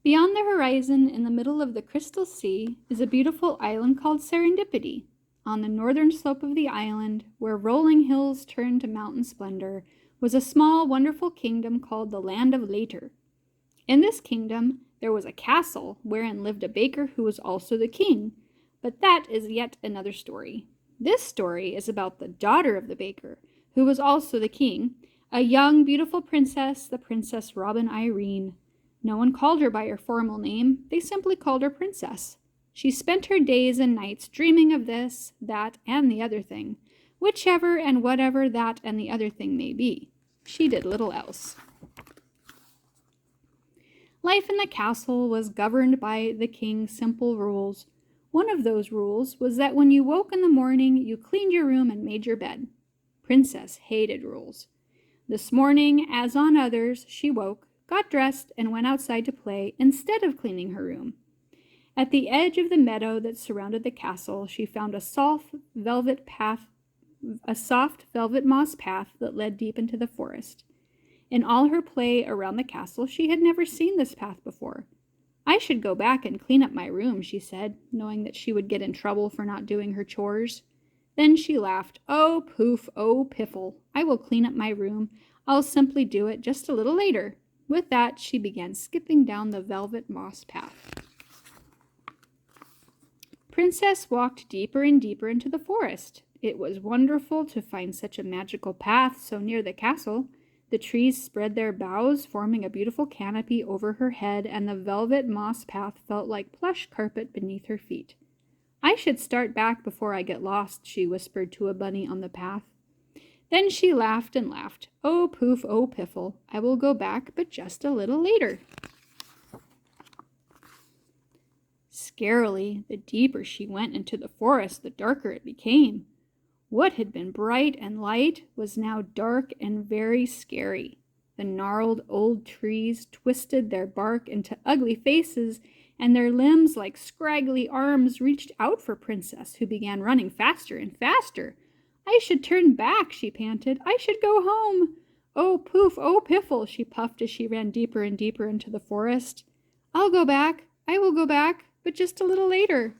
Beyond the horizon, in the middle of the crystal sea, is a beautiful island called Serendipity. On the northern slope of the island, where rolling hills turn to mountain splendor, was a small, wonderful kingdom called the Land of Later. In this kingdom, there was a castle wherein lived a baker who was also the king, but that is yet another story. This story is about the daughter of the baker, who was also the king, a young, beautiful princess, the Princess Robin Irene. No one called her by her formal name, they simply called her Princess. She spent her days and nights dreaming of this, that, and the other thing, whichever and whatever that and the other thing may be. She did little else. Life in the castle was governed by the king's simple rules. One of those rules was that when you woke in the morning, you cleaned your room and made your bed. Princess hated rules. This morning, as on others, she woke, got dressed, and went outside to play instead of cleaning her room. At the edge of the meadow that surrounded the castle, she found a soft velvet moss path that led deep into the forest. In all her play around the castle, she had never seen this path before. I should go back and clean up my room, she said, knowing that she would get in trouble for not doing her chores. Then she laughed. Oh, poof, oh, piffle. I will clean up my room. I'll simply do it just a little later. With that, she began skipping down the velvet moss path. Princess walked deeper and deeper into the forest. It was wonderful to find such a magical path so near the castle. The trees spread their boughs, forming a beautiful canopy over her head, and the velvet moss path felt like plush carpet beneath her feet. I should start back before I get lost, she whispered to a bunny on the path. Then she laughed and laughed. Oh, poof, oh, piffle. I will go back, but just a little later. Scarily, the deeper she went into the forest, the darker it became. What had been bright and light was now dark and very scary. The gnarled old trees twisted their bark into ugly faces, and their limbs, like scraggly arms, reached out for Princess, who began running faster and faster. I should turn back, she panted. I should go home. Oh, poof, oh, piffle, she puffed as she ran deeper and deeper into the forest. I'll go back. I will go back, but just a little later.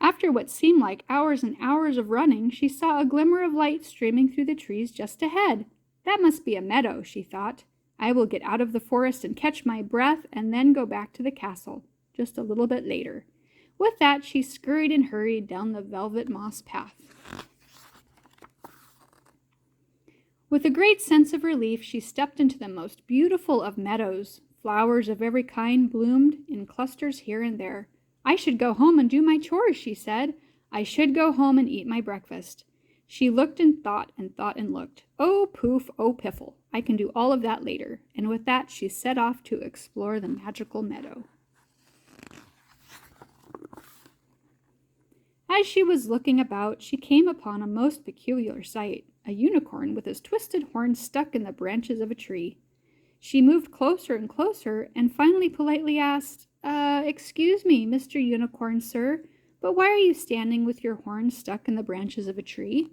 After what seemed like hours and hours of running, she saw a glimmer of light streaming through the trees just ahead. That must be a meadow, she thought. I will get out of the forest and catch my breath and then go back to the castle, just a little bit later. With that, she scurried and hurried down the velvet moss path. With a great sense of relief, she stepped into the most beautiful of meadows. Flowers of every kind bloomed in clusters here and there. I should go home and do my chores, she said. I should go home and eat my breakfast. She looked and thought and thought and looked. Oh, poof, oh, piffle. I can do all of that later. And with that, she set off to explore the magical meadow. As she was looking about, she came upon a most peculiar sight, a unicorn with his twisted horns stuck in the branches of a tree. She moved closer and closer and finally politely asked, excuse me, Mr. Unicorn, sir, but why are you standing with your horns stuck in the branches of a tree?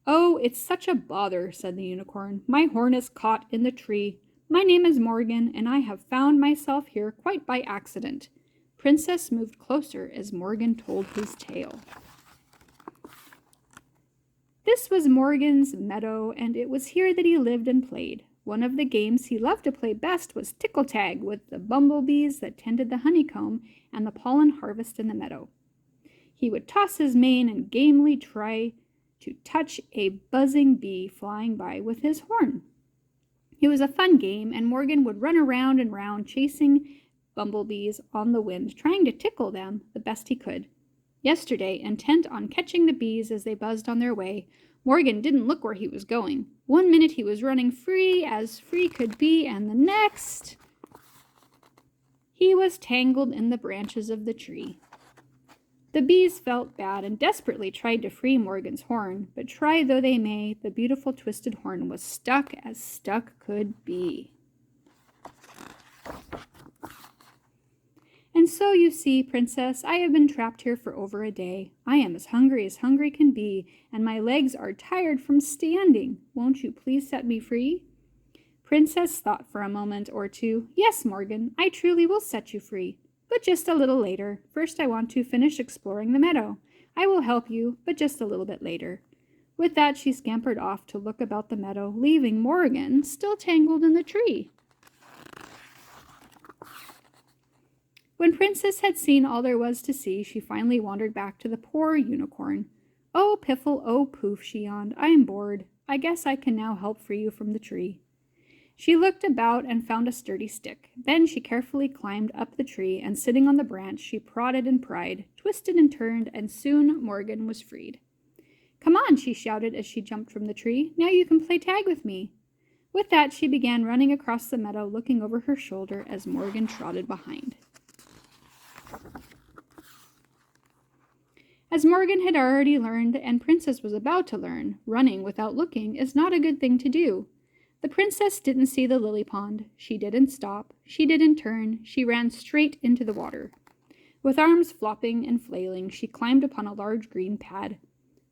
Oh, it's such a bother, said the unicorn. My horn is caught in the tree. My name is Morgan, and I have found myself here quite by accident. Princess moved closer as Morgan told his tale. This was Morgan's meadow, and it was here that he lived and played. One of the games he loved to play best was tickle tag with the bumblebees that tended the honeycomb and the pollen harvest in the meadow. He would toss his mane and gamely try to touch a buzzing bee flying by with his horn. It was a fun game, and Morgan would run around and round chasing bumblebees on the wind, trying to tickle them the best he could. Yesterday, intent on catching the bees as they buzzed on their way, Morgan didn't look where he was going. One minute he was running free as free could be, and the next he was tangled in the branches of the tree. The bees felt bad and desperately tried to free Morgan's horn, but try though they may, the beautiful twisted horn was stuck as stuck could be. And so you see, Princess, I have been trapped here for over a day. I am as hungry can be, and my legs are tired from standing. Won't you please set me free? Princess thought for a moment or two. Yes, Morgan, I truly will set you free, but just a little later. First I want to finish exploring the meadow. I will help you, but just a little bit later. With that, she scampered off to look about the meadow, leaving Morgan still tangled in the tree. When Princess had seen all there was to see, she finally wandered back to the poor unicorn. Oh, Piffle, oh, Poof, she yawned. I am bored. I guess I can now help free you from the tree. She looked about and found a sturdy stick. Then she carefully climbed up the tree, and sitting on the branch, she prodded and pried, twisted and turned, and soon Morgan was freed. Come on, she shouted as she jumped from the tree. Now you can play tag with me. With that, she began running across the meadow, looking over her shoulder as Morgan trotted behind. As Morgan had already learned, and Princess was about to learn, running without looking is not a good thing to do. The princess didn't see the lily pond. She didn't stop. She didn't turn. She ran straight into the water. With arms flopping and flailing, she climbed upon a large green pad.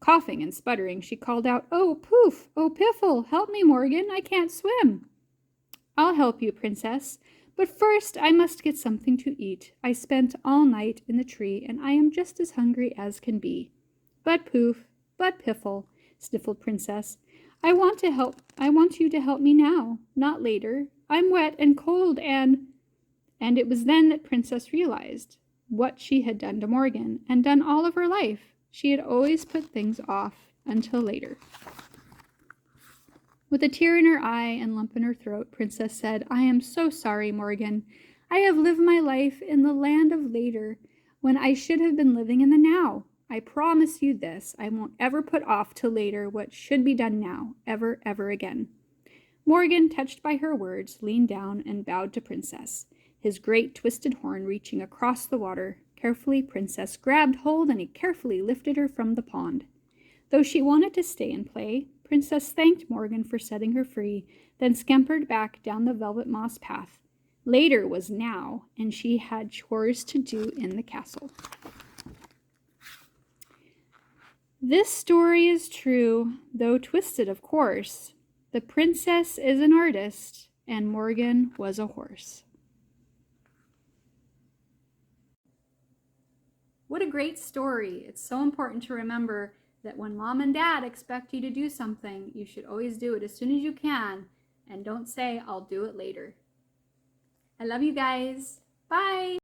Coughing and sputtering, she called out, Oh, Poof! Oh, Piffle! Help me, Morgan! I can't swim! I'll help you, Princess. But first I must get something to eat. I spent all night in the tree, and I am just as hungry as can be. But Poof, but Piffle, sniffled Princess, I want you to help me now, not later. I'm wet and cold and it was then that Princess realized what she had done to Morgan, and done all of her life. She had always put things off until later. With a tear in her eye and lump in her throat, Princess said, I am so sorry, Morgan. I have lived my life in the land of later, when I should have been living in the now. I promise you this, I won't ever put off till later what should be done now, ever, ever again. Morgan, touched by her words, leaned down and bowed to Princess, his great twisted horn reaching across the water. Carefully, Princess grabbed hold and he carefully lifted her from the pond. Though she wanted to stay and play, Princess thanked Morgan for setting her free, then scampered back down the velvet moss path. Later was now, and she had chores to do in the castle. This story is true, though twisted, of course. The princess is an artist, and Morgan was a horse. What a great story. It's so important to remember that when mom and dad expect you to do something, you should always do it as soon as you can, and don't say, I'll do it later. I love you guys. Bye.